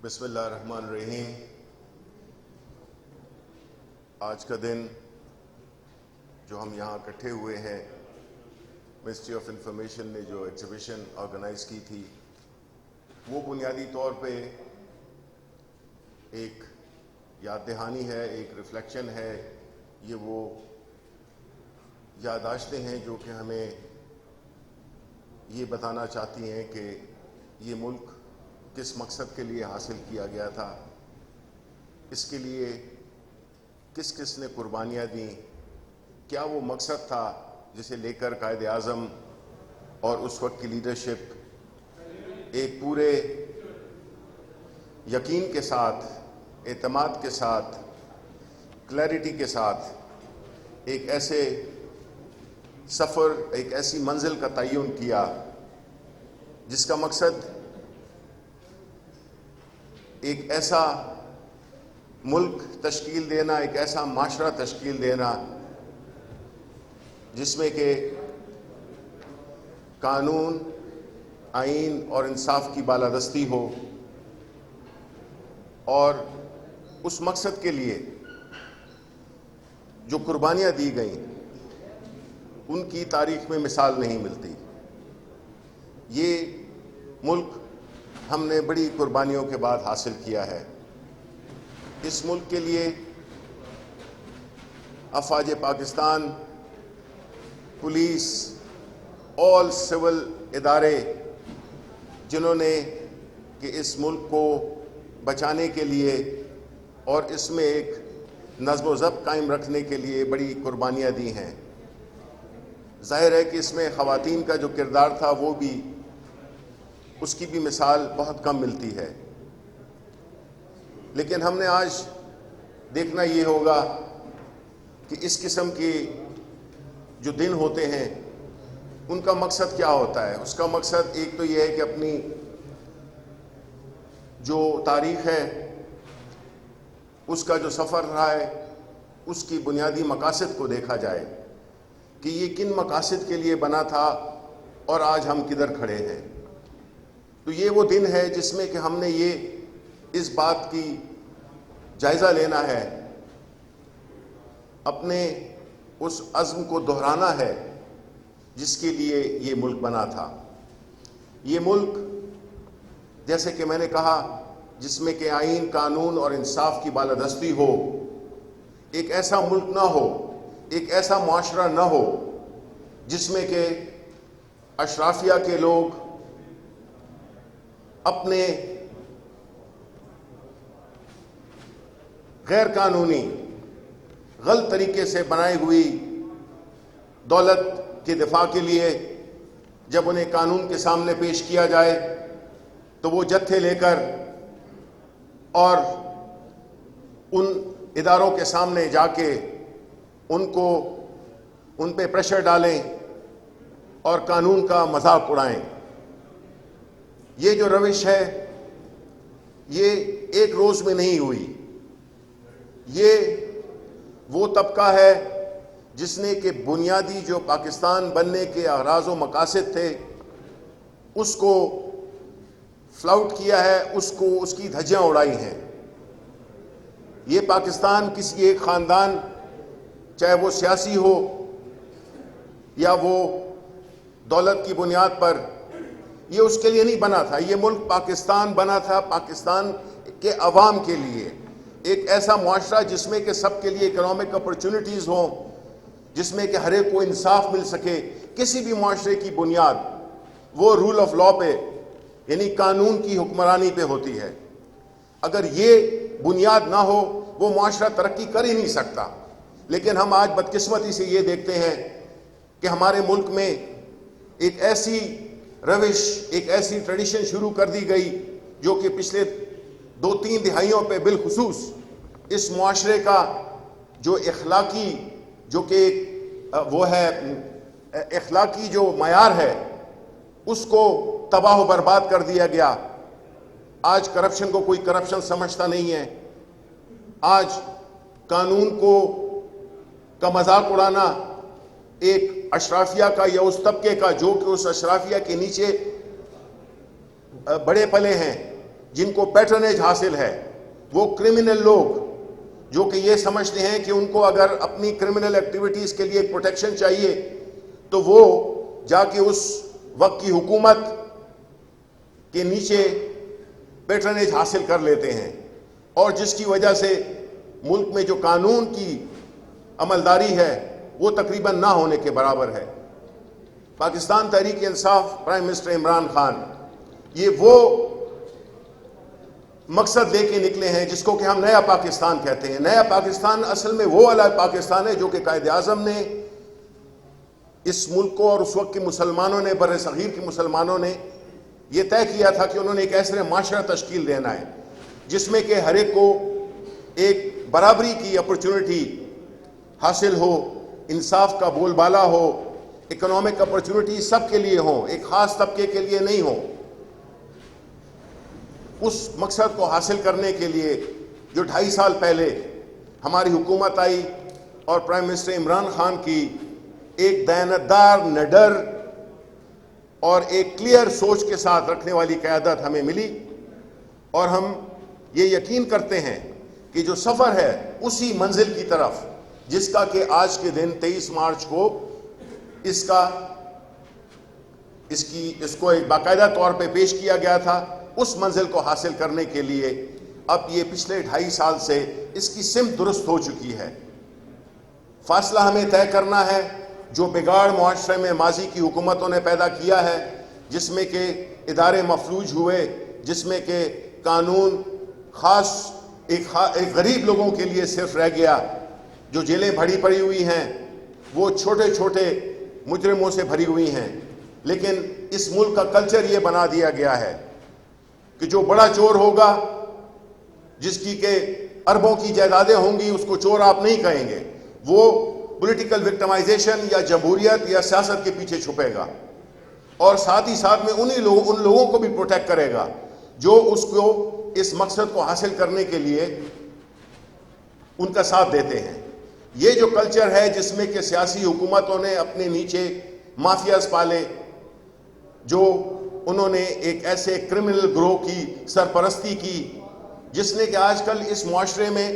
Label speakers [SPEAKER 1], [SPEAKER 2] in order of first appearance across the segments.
[SPEAKER 1] بسم اللہ الرحمن الرحیم۔ آج کا دن جو ہم یہاں اکٹھے ہوئے ہیں، منسٹری آف انفارمیشن نے جو ایگزیبیشن آرگنائز کی تھی، وہ بنیادی طور پہ ایک یاد دہانی ہے، ایک ریفلیکشن ہے۔ یہ وہ یادداشتیں ہیں جو کہ ہمیں یہ بتانا چاہتی ہیں کہ یہ ملک کس مقصد کے لیے حاصل کیا گیا تھا، اس کے لیے کس کس نے قربانیاں دیں، کیا وہ مقصد تھا جسے لے کر قائد اعظم اور اس وقت کی لیڈرشپ ایک پورے یقین کے ساتھ، اعتماد کے ساتھ، کلیئرٹی کے ساتھ ایک ایسے سفر، ایک ایسی منزل کا تعین کیا جس کا مقصد ایک ایسا ملک تشکیل دینا، ایک ایسا معاشرہ تشکیل دینا جس میں کہ قانون، آئین اور انصاف کی بالادستی ہو، اور اس مقصد کے لیے جو قربانیاں دی گئیں ان کی تاریخ میں مثال نہیں ملتی۔ یہ ملک ہم نے بڑی قربانیوں کے بعد حاصل کیا ہے۔ اس ملک کے لیے افواج پاکستان، پولیس، آل سول ادارے جنہوں نے کہ اس ملک کو بچانے کے لیے اور اس میں ایک نظم و ضبط قائم رکھنے کے لیے بڑی قربانیاں دی ہیں۔ ظاہر ہے کہ اس میں خواتین کا جو کردار تھا وہ بھی، اس کی بھی مثال بہت کم ملتی ہے۔ لیکن ہم نے آج دیکھنا یہ ہوگا کہ اس قسم کے جو دن ہوتے ہیں ان کا مقصد کیا ہوتا ہے۔ اس کا مقصد ایک تو یہ ہے کہ اپنی جو تاریخ ہے، اس کا جو سفر رہا ہے، اس کی بنیادی مقاصد کو دیکھا جائے کہ یہ کن مقاصد کے لیے بنا تھا اور آج ہم کدھر کھڑے ہیں۔ تو یہ وہ دن ہے جس میں کہ ہم نے یہ اس بات کی جائزہ لینا ہے، اپنے اس عزم کو دہرانا ہے جس کے لیے یہ ملک بنا تھا۔ یہ ملک جیسے کہ میں نے کہا جس میں کہ آئین، قانون اور انصاف کی بالادستی ہو. ایک ایسا ملک نہ ہو، ایک ایسا معاشرہ نہ ہو جس میں کہ اشرافیہ کے لوگ اپنے غیر قانونی غلط طریقے سے بنائی ہوئی دولت کے دفاع کے لیے جب انہیں قانون کے سامنے پیش کیا جائے تو وہ جتھے لے کر اور ان اداروں کے سامنے جا کے ان پہ پریشر ڈالیں اور قانون کا مذاق اڑائیں. یہ جو روش ہے یہ ایک روز میں نہیں ہوئی. یہ وہ طبقہ ہے جس نے کہ بنیادی جو پاکستان بننے کے اغراض و مقاصد تھے اس کو فلاؤٹ کیا ہے، اس کی دھجیاں اڑائی ہیں. یہ پاکستان کسی ایک خاندان، چاہے وہ سیاسی ہو یا وہ دولت کی بنیاد پر، یہ اس کے لیے نہیں بنا تھا. یہ ملک پاکستان بنا تھا پاکستان کے عوام کے لیے، ایک ایسا معاشرہ جس میں کہ سب کے لیے اکنامک اپرچونٹیز ہوں، جس میں کہ ہر ایک کو انصاف مل سکے. کسی بھی معاشرے کی بنیاد وہ رول آف لا پہ، یعنی قانون کی حکمرانی پہ ہوتی ہے. اگر یہ بنیاد نہ ہو وہ معاشرہ ترقی کر ہی نہیں سکتا. لیکن ہم آج بدقسمتی سے یہ دیکھتے ہیں کہ ہمارے ملک میں ایک ایسی روش، ایک ایسی ٹریڈیشن شروع کر دی گئی جو کہ پچھلے 2-3 دہائیوں پہ بالخصوص اس معاشرے کا جو اخلاقی، جو کہ وہ ہے اخلاقی جو معیار ہے، اس کو تباہ و برباد کر دیا گیا. آج کرپشن کو کوئی کرپشن سمجھتا نہیں ہے. آج قانون کا مذاق اڑانا ایک اشرافیہ کا یا اس طبقے کا جو کہ اس اشرافیہ کے نیچے بڑے پلے ہیں، جن کو پیٹرنیج حاصل ہے، وہ کرمنل لوگ جو کہ یہ سمجھتے ہیں کہ ان کو اگر اپنی کرمنل ایکٹیویٹیز کے لیے ایک پروٹیکشن چاہیے تو وہ جا کے اس وقت کی حکومت کے نیچے پیٹرنیج حاصل کر لیتے ہیں، اور جس کی وجہ سے ملک میں جو قانون کی عملداری ہے وہ تقریباً نہ ہونے کے برابر ہے. پاکستان تحریک انصاف، پرائم منسٹر عمران خان، یہ وہ مقصد لے کے نکلے ہیں جس کو کہ ہم نیا پاکستان کہتے ہیں. نیا پاکستان اصل میں وہ والا پاکستان ہے جو کہ قائد اعظم نے اس ملک کو اور اس وقت کے مسلمانوں نے، بر صغیر کے مسلمانوں نے یہ طے کیا تھا کہ انہوں نے ایک ایسے معاشرہ تشکیل دینا ہے جس میں کہ ہر ایک کو ایک برابری کی اپرچونٹی حاصل ہو، انصاف کا بول بالا ہو، اکنامک اپرچونٹی سب کے لیے ہوں، ایک خاص طبقے کے لیے نہیں ہوں. اس مقصد کو حاصل کرنے کے لیے جو 2.5 سال پہلے ہماری حکومت آئی اور پرائم منسٹر عمران خان کی ایک دیانتدار، نڈر اور ایک کلیئر سوچ کے ساتھ رکھنے والی قیادت ہمیں ملی، اور ہم یہ یقین کرتے ہیں کہ جو سفر ہے اسی منزل کی طرف جس کا کہ آج کے دن 23 مارچ کو اس کو ایک باقاعدہ طور پہ پیش کیا گیا تھا، اس منزل کو حاصل کرنے کے لیے اب یہ پچھلے 2.5 سال سے اس کی سمت درست ہو چکی ہے. فاصلہ ہمیں طے کرنا ہے جو بگاڑ معاشرے میں ماضی کی حکومتوں نے پیدا کیا ہے، جس میں کہ ادارے مفلوج ہوئے، جس میں کہ قانون خاص ایک غریب لوگوں کے لیے صرف رہ گیا. جو جیلیں بھری پڑی ہوئی ہیں وہ چھوٹے چھوٹے مجرموں سے بھری ہوئی ہیں. لیکن اس ملک کا کلچر یہ بنا دیا گیا ہے کہ جو بڑا چور ہوگا، جس کی کہ اربوں کی جائیدادیں ہوں گی، اس کو چور آپ نہیں کہیں گے. وہ پولیٹیکل وکٹمائزیشن یا جمہوریت یا سیاست کے پیچھے چھپے گا، اور ساتھ ہی ساتھ میں ان لوگوں کو بھی پروٹیکٹ کرے گا جو اس کو اس مقصد کو حاصل کرنے کے لیے ان کا ساتھ دیتے ہیں. یہ جو کلچر ہے جس میں کہ سیاسی حکومتوں نے اپنے نیچے مافیاز پالے، جو انہوں نے ایک ایسے کرمنل گروہ کی سرپرستی کی جس نے کہ آج کل اس معاشرے میں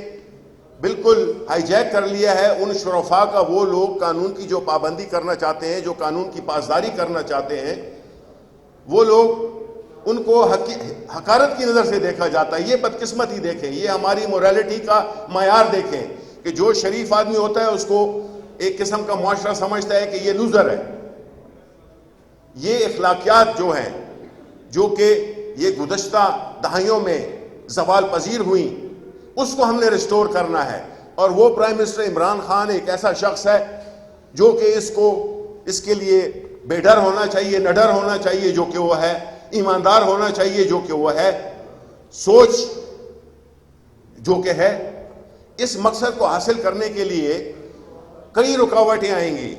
[SPEAKER 1] بالکل ہائی جیک کر لیا ہے ان شرفاء کا. وہ لوگ قانون کی جو پابندی کرنا چاہتے ہیں، جو قانون کی پاسداری کرنا چاہتے ہیں، وہ لوگ ان کو حقارت کی نظر سے دیکھا جاتا ہے. یہ بدقسمتی دیکھیں, یہ ہماری موریلٹی کا معیار دیکھیں کہ جو شریف آدمی ہوتا ہے اس کو ایک قسم کا معاشرہ سمجھتا ہے کہ یہ لوزر ہے. یہ اخلاقیات جو ہیں, جو کہ یہ گزشتہ دہائیوں میں زوال پذیر ہوئیں, اس کو ہم نے ریسٹور کرنا ہے. اور وہ پرائم منسٹر عمران خان ایک ایسا شخص ہے جو کہ اس کے لیے بے ڈر ہونا چاہیے, نڈر ہونا چاہیے جو کہ وہ ہے, ایماندار ہونا چاہیے جو کہ وہ ہے, سوچ جو کہ ہے. اس مقصد کو حاصل کرنے کے لیے کئی رکاوٹیں آئیں گی.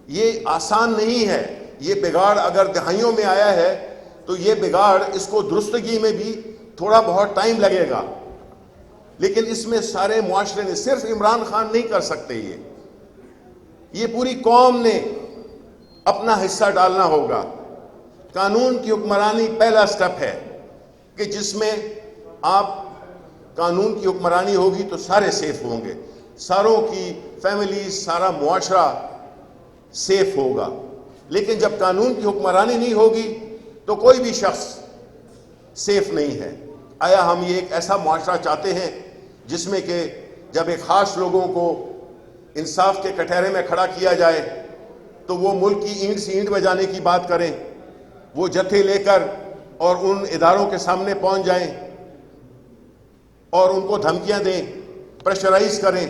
[SPEAKER 1] یہ آسان نہیں ہے. یہ بگاڑ اگر دہائیوں میں آیا ہے تو یہ بگاڑ اس کو درستگی میں بھی تھوڑا بہت ٹائم لگے گا, لیکن اس میں سارے معاشرے نے, صرف عمران خان نہیں کر سکتے, یہ پوری قوم نے اپنا حصہ ڈالنا ہوگا. قانون کی حکمرانی پہلا سٹیپ ہے کہ جس میں آپ قانون کی حکمرانی ہوگی تو سارے سیف ہوں گے, ساروں کی فیملی, سارا معاشرہ سیف ہوگا. لیکن جب قانون کی حکمرانی نہیں ہوگی تو کوئی بھی شخص سیف نہیں ہے. آیا ہم یہ ایک ایسا معاشرہ چاہتے ہیں جس میں کہ جب ایک خاص لوگوں کو انصاف کے کٹہرے میں کھڑا کیا جائے تو وہ ملک کی اینٹ سے اینٹ بجانے کی بات کریں, وہ جتھے لے کر اور ان اداروں کے سامنے پہنچ جائیں اور ان کو دھمکیاں دیں, پریشرائز کریں.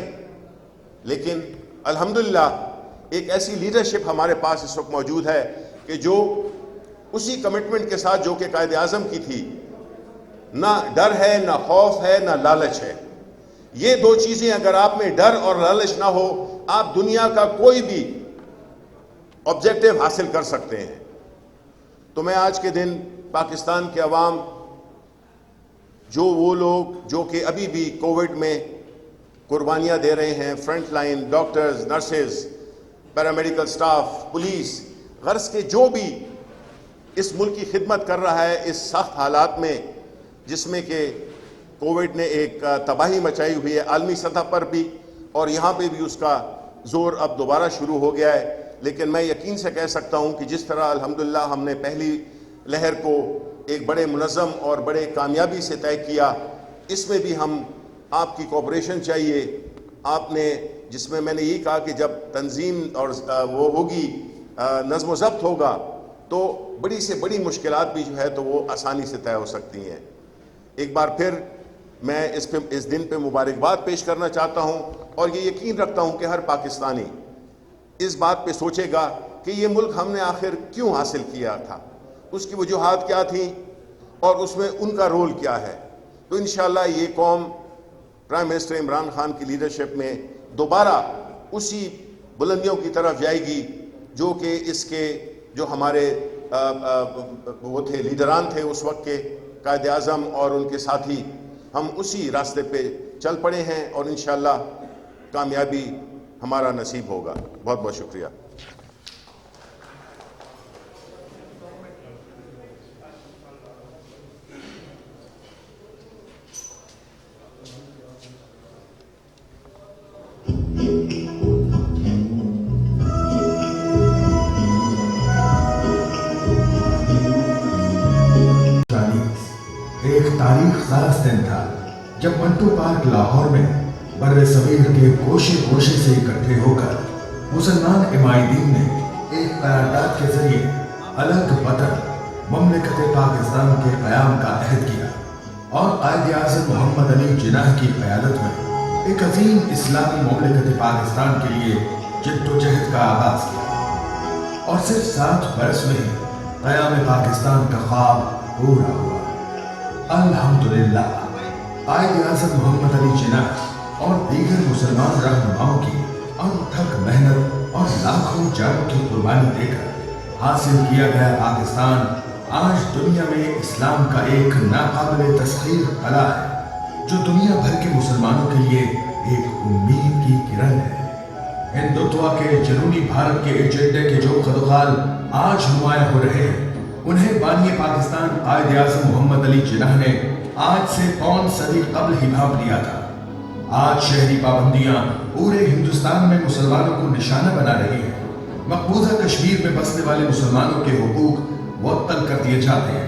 [SPEAKER 1] لیکن الحمدللہ ایک ایسی لیڈرشپ ہمارے پاس اس وقت موجود ہے کہ جو اسی کمٹمنٹ کے ساتھ جو کہ قائد اعظم کی تھی, نہ ڈر ہے, نہ خوف ہے, نہ لالچ ہے. یہ دو چیزیں اگر آپ میں ڈر اور لالچ نہ ہو, آپ دنیا کا کوئی بھی آبجیکٹو حاصل کر سکتے ہیں. تو میں آج کے دن پاکستان کے عوام, جو وہ لوگ جو کہ ابھی بھی کووڈ میں قربانیاں دے رہے ہیں, front line doctors, nurses, paramedical staff, police, غرض کے جو بھی اس ملک کی خدمت کر رہا ہے اس سخت حالات میں جس میں کہ کووڈ نے ایک تباہی مچائی ہوئی ہے عالمی سطح پر بھی, اور یہاں پہ بھی اس کا زور اب دوبارہ شروع ہو گیا ہے. لیکن میں یقین سے کہہ سکتا ہوں کہ جس طرح الحمدللہ ہم نے پہلی لہر کو ایک بڑے منظم اور بڑے کامیابی سے طے کیا, اس میں بھی ہم آپ کی کوپریشن چاہیے. آپ نے, جس میں نے یہ کہا کہ جب تنظیم اور وہ ہوگی, نظم و ضبط ہوگا, تو بڑی سے بڑی مشکلات بھی جو ہے تو وہ آسانی سے طے ہو سکتی ہیں. ایک بار پھر میں اس دن پہ مبارکباد پیش کرنا چاہتا ہوں, اور یہ یقین رکھتا ہوں کہ ہر پاکستانی اس بات پہ سوچے گا کہ یہ ملک ہم نے آخر کیوں حاصل کیا تھا, اس کی وجوہات کیا تھیں اور اس میں ان کا رول کیا ہے. تو انشاءاللہ یہ قوم پرائم منسٹر عمران خان کی لیڈرشپ میں دوبارہ اسی بلندیوں کی طرف جائے گی جو کہ اس کے جو ہمارے وہ تھے, لیڈران تھے اس وقت کے, قائد اعظم اور ان کے ساتھی, ہم اسی راستے پہ چل پڑے ہیں اور انشاءاللہ کامیابی ہمارا نصیب ہوگا. بہت بہت شکریہ.
[SPEAKER 2] ایک تاریخ ساز دن تھا جب منٹو پارک لاہور میں بر صغیر کے گوشے گوشے سے اکٹھے ہو کر مسلمان عمائدین نے ایک قرارداد کے ذریعے الگ وطن مملکت پاکستان کے قیام کا عہد کیا اور قائد اعظم محمد علی جناح کی قیادت میں ایک عظیم اسلامی مملکت پاکستان کے لیے جد و جہد کا آغاز کیا اور صرف 7 برس میں ہی قیام پاکستان کا خواب پورا ہوا. الحمدللہ قائد اعظم محمد علی جناح اور دیگر مسلمان رہنماؤں کی انتھک محنت اور لاکھوں جانوں کی قربانی دے کر حاصل کیا گیا پاکستان آج دنیا میں اسلام کا ایک ناقابل تسخیر قلعہ ہے جو دنیا بھر کے مسلمانوں کے لیے ایک امید کی کرن ہے. ہندوتوا کے جنوبی بھارت کے ایجنڈے کے جو خدوخال آج نمایاں ہو رہے ہیں انہیں بانی پاکستان قائد اعظم محمد علی جناح نے آج سے 5 صدی قبل ہی بھانپ لیا تھا. آج شہری پابندیاں پورے ہندوستان میں مسلمانوں کو نشانہ بنا رہی ہیں. مقبوضہ کشمیر میں بسنے والے مسلمانوں کے حقوق معطل کر دیے جاتے ہیں.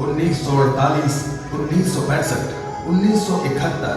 [SPEAKER 2] 1948, 1965, 1971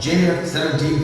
[SPEAKER 2] JF-17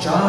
[SPEAKER 2] 4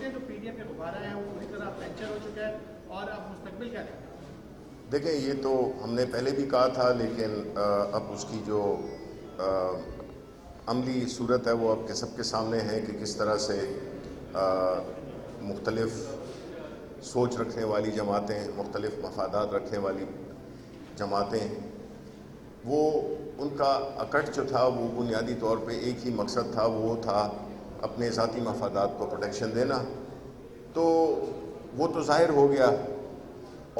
[SPEAKER 3] سمجھتے ہیں جو پی ڈی ایم کے دوبارہ ہیں وہ پوری طرح فریکچر ہو چکا ہے اور اب مستقبل کیا دیکھتے ہیں؟
[SPEAKER 1] دیکھیں یہ تو ہم نے پہلے بھی کہا تھا، لیکن اب اس کی جو عملی صورت ہے وہ اب کے سب کے سامنے ہے کہ کس طرح سے مختلف سوچ رکھنے والی جماعتیں، مختلف مفادات رکھنے والی جماعتیں، وہ ان کا اکٹ جو تھا وہ بنیادی طور پہ ایک ہی مقصد تھا، وہ تھا اپنے ذاتی مفادات کو پروٹیکشن دینا. تو وہ تو ظاہر ہو گیا،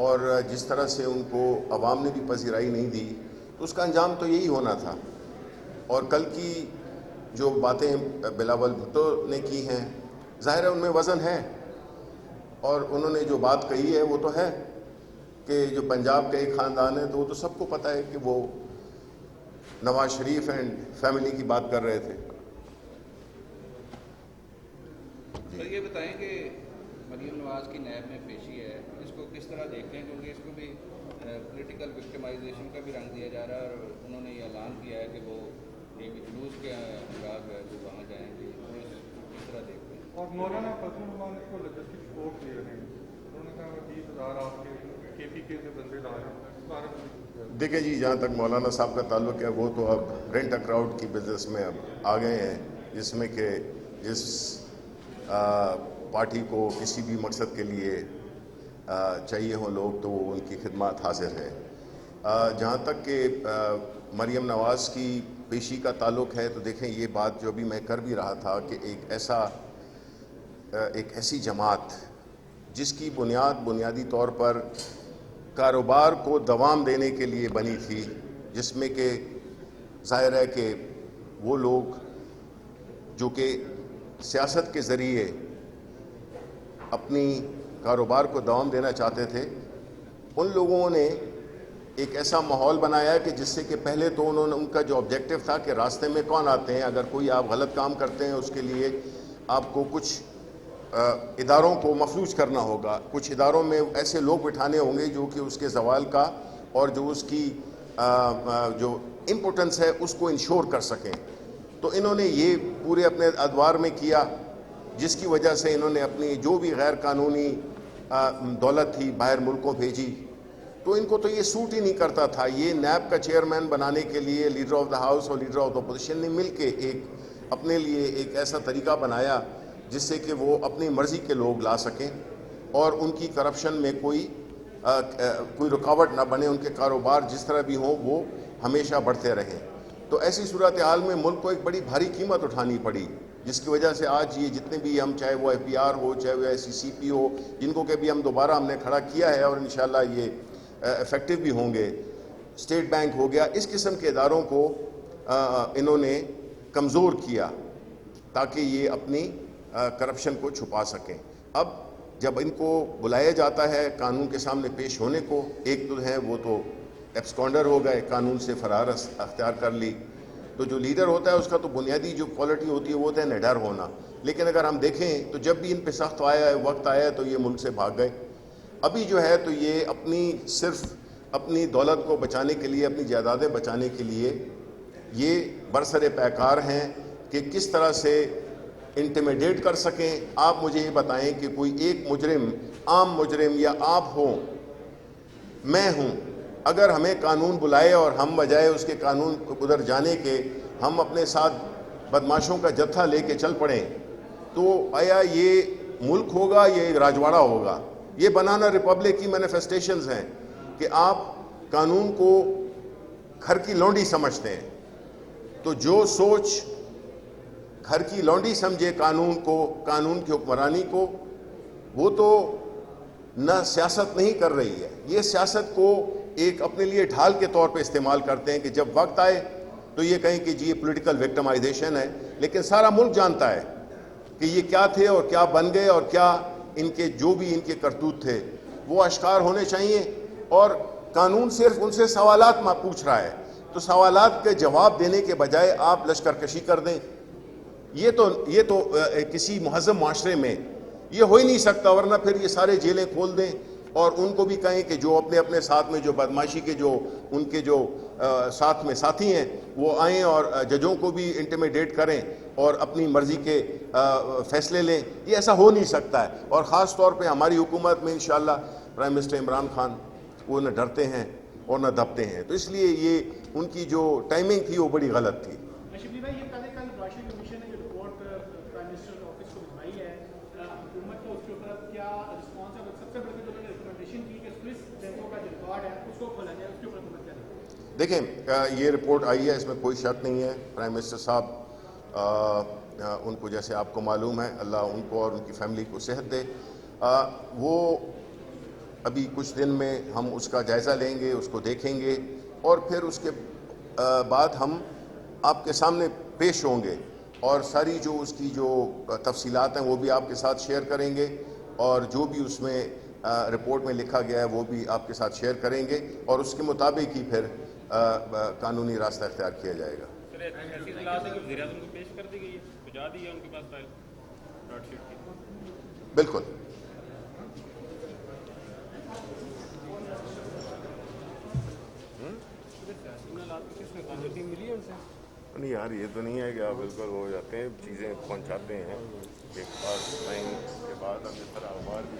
[SPEAKER 1] اور جس طرح سے ان کو عوام نے بھی پذیرائی نہیں دی تو اس کا انجام تو یہی ہونا تھا. اور کل کی جو باتیں بلاول بھٹو نے کی ہیں، ظاہر ہے ان میں وزن ہے، اور انہوں نے جو بات کہی ہے وہ تو ہے کہ جو پنجاب کا ایک خاندان ہے تو وہ تو سب کو پتہ ہے کہ وہ نواز شریف اینڈ فیملی کی بات کر رہے تھے.
[SPEAKER 4] سر یہ بتائیں کہ مریم نواز کی نیب میں پیشی ہے، اس کو کس طرح دیکھتے ہیں؟ کیونکہ اس کو بھی پولیٹیکل وکٹمائزیشن کا بھی رنگ دیا جا رہا ہے، اور انہوں نے یہ اعلان کیا ہے کہ وہ ایک جلوس کے انداز ہے جو وہاں جائیں گے. کس طرح دیکھتے ہیں؟
[SPEAKER 5] اور مولانا فضل الرحمان اس کو لاجسٹک سپورٹ دے رہے ہیں، انہوں نے کہا 20,000 آپ کے پی کے سے بندے لا رہے ہیں.
[SPEAKER 1] دیکھیں جی، جہاں تک مولانا صاحب کا تعلق ہے وہ تو اب رینٹ اے کراؤڈ کی بزنس میں اب آ گئے ہیں، جس میں کہ جس پارٹی کو کسی بھی مقصد کے لیے چاہیے ہوں لوگ تو وہ ان کی خدمات حاضر ہے. جہاں تک کہ مریم نواز کی پیشی کا تعلق ہے تو دیکھیں یہ بات جو ابھی میں کر بھی رہا تھا کہ ایک ایسی جماعت جس کی بنیادی طور پر کاروبار کو دوام دینے کے لیے بنی تھی، جس میں کہ ظاہر ہے کہ وہ لوگ جو کہ سیاست کے ذریعے اپنی کاروبار کو دوام دینا چاہتے تھے، ان لوگوں نے ایک ایسا ماحول بنایا کہ جس سے کہ پہلے تو انہوں نے ان کا جو آبجیکٹو تھا کہ راستے میں کون آتے ہیں، اگر کوئی آپ غلط کام کرتے ہیں اس کے لیے آپ کو کچھ اداروں کو مفلوج کرنا ہوگا، کچھ اداروں میں ایسے لوگ بٹھانے ہوں گے جو کہ اس کے زوال کا اور جو اس کی جو امپورٹنس ہے اس کو انشور کر سکیں. تو انہوں نے یہ پورے اپنے ادوار میں کیا، جس کی وجہ سے انہوں نے اپنی جو بھی غیر قانونی دولت تھی باہر ملکوں بھیجی. تو ان کو تو یہ سوٹ ہی نہیں کرتا تھا. یہ نیب کا چیئرمین بنانے کے لیے لیڈر آف دا ہاؤس اور لیڈر آف دا اپوزیشن نے مل کے اپنے لیے ایک ایسا طریقہ بنایا جس سے کہ وہ اپنی مرضی کے لوگ لا سکیں اور ان کی کرپشن میں کوئی رکاوٹ نہ بنے، ان کے کاروبار جس طرح بھی ہوں وہ ہمیشہ بڑھتے رہیں. تو ایسی صورتحال میں ملک کو ایک بڑی بھاری قیمت اٹھانی پڑی، جس کی وجہ سے آج یہ جتنے بھی ہم، چاہے وہ IPR ہو، چاہے وہ SCCP ہو، جن کو کہ بھی ہم دوبارہ ہم نے کھڑا کیا ہے اور انشاءاللہ یہ افیکٹو بھی ہوں گے، اسٹیٹ بینک ہو گیا، اس قسم کے اداروں کو انہوں نے کمزور کیا تاکہ یہ اپنی کرپشن کو چھپا سکیں. اب جب ان کو بلایا جاتا ہے قانون کے سامنے پیش ہونے کو، ایک تو ہے وہ تو ایبسکونڈر ہو گئے، قانون سے فرار اختیار کر لی. تو جو لیڈر ہوتا ہے اس کا تو بنیادی جو کوالٹی ہوتی ہے وہ ہوتا ہے نڈر ہونا. لیکن اگر ہم دیکھیں تو جب بھی ان پہ سخت وقت آیا تو یہ ملک سے بھاگ گئے. ابھی جو ہے تو یہ صرف اپنی دولت کو بچانے کے لیے، اپنی جائیدادیں بچانے کے لیے یہ برسر پیکار ہیں کہ کس طرح سے انٹیمیڈیٹ کر سکیں. آپ مجھے یہ بتائیں کہ کوئی ایک مجرم، عام مجرم یا آپ ہوں، میں ہوں، اگر ہمیں قانون بلائے اور ہم بجائے اس کے قانون ادھر جانے کے ہم اپنے ساتھ بدماشوں کا جتھا لے کے چل پڑیں تو آیا یہ ملک ہوگا، یہ راجواڑہ ہوگا؟ یہ بنانا ریپبلک کی مینیفیسٹیشنز ہیں کہ آپ قانون کو گھر کی لونڈی سمجھتے ہیں. تو جو سوچ گھر کی لونڈی سمجھے قانون کو، قانون کی حکمرانی کو، وہ تو نہ سیاست نہیں کر رہی ہے. یہ سیاست کو ایک اپنے لیے ڈھال کے طور پہ استعمال کرتے ہیں کہ جب وقت آئے تو یہ کہیں کہ جی یہ پولیٹیکل وکٹمائزیشن ہے. لیکن سارا ملک جانتا ہے کہ یہ کیا تھے اور کیا بن گئے، اور کیا ان کے جو بھی ان کے کرتوت تھے وہ اشکار ہونے چاہیے. اور قانون صرف ان سے سوالات پوچھ رہا ہے، تو سوالات کے جواب دینے کے بجائے آپ لشکر کشی کر دیں. یہ تو کسی مہذب معاشرے میں یہ ہو ہی نہیں سکتا، ورنہ پھر یہ سارے جیلیں کھول دیں اور ان کو بھی کہیں کہ جو اپنے اپنے ساتھ میں جو بدماشی کے جو ان کے جو ساتھ میں ساتھی ہیں وہ آئیں اور ججوں کو بھی انٹیمیڈیٹ کریں اور اپنی مرضی کے فیصلے لیں. یہ ایسا ہو نہیں سکتا ہے. اور خاص طور پہ ہماری حکومت میں انشاءاللہ پرائم منسٹر عمران خان وہ نہ ڈرتے ہیں اور نہ دبتے ہیں. تو اس لیے یہ ان کی جو ٹائمنگ تھی وہ بڑی غلط تھی.
[SPEAKER 3] شبلی بھائی، یہ کل راشد کمیشن نے جو رپورٹ پرائم منسٹر آفس کو بھجوائی ہے، حکومت کو اس کے اوپر کیا رسپانس ہے؟ سب سے بڑھ کے جو انہوں نے ریکمنڈیشن کی کہ سوئس بینکوں کا جو ریکارڈ ہے اس کو کھولا جائے، اس کے اوپر حکومت کیا دیکھے؟
[SPEAKER 1] دیکھیں یہ رپورٹ آئی ہے، اس میں کوئی شک نہیں ہے. پرائم منسٹر صاحب ان کو جیسے آپ کو معلوم ہے، اللہ ان کو اور ان کی فیملی کو صحت دے. وہ ابھی کچھ دن میں ہم اس کا جائزہ لیں گے، اس کو دیکھیں گے اور پھر اس کے بعد ہم آپ کے سامنے پیش ہوں گے اور ساری جو اس کی جو تفصیلات ہیں وہ بھی آپ کے ساتھ شیئر کریں گے اور جو بھی اس میں رپورٹ میں لکھا گیا ہے وہ بھی آپ کے ساتھ شیئر کریں گے اور اس کے مطابق ہی پھر قانونی راستہ اختیار کیا جائے گا.
[SPEAKER 6] ایسی اطلاعات ہے کہ وزیر اعظم کو پیش کر دی گئی ہے، پہنچا دی ہے ان کے پاس فائل چارٹ شیٹ کی؟
[SPEAKER 1] بالکل. نہیں یار، یہ تو نہیں ہے کہ آپ بالکل ہو جاتے ہیں، چیزیں پہنچاتے ہیں ایک پاس ٹائم کے بعد. اب اس طرح اخبار بھی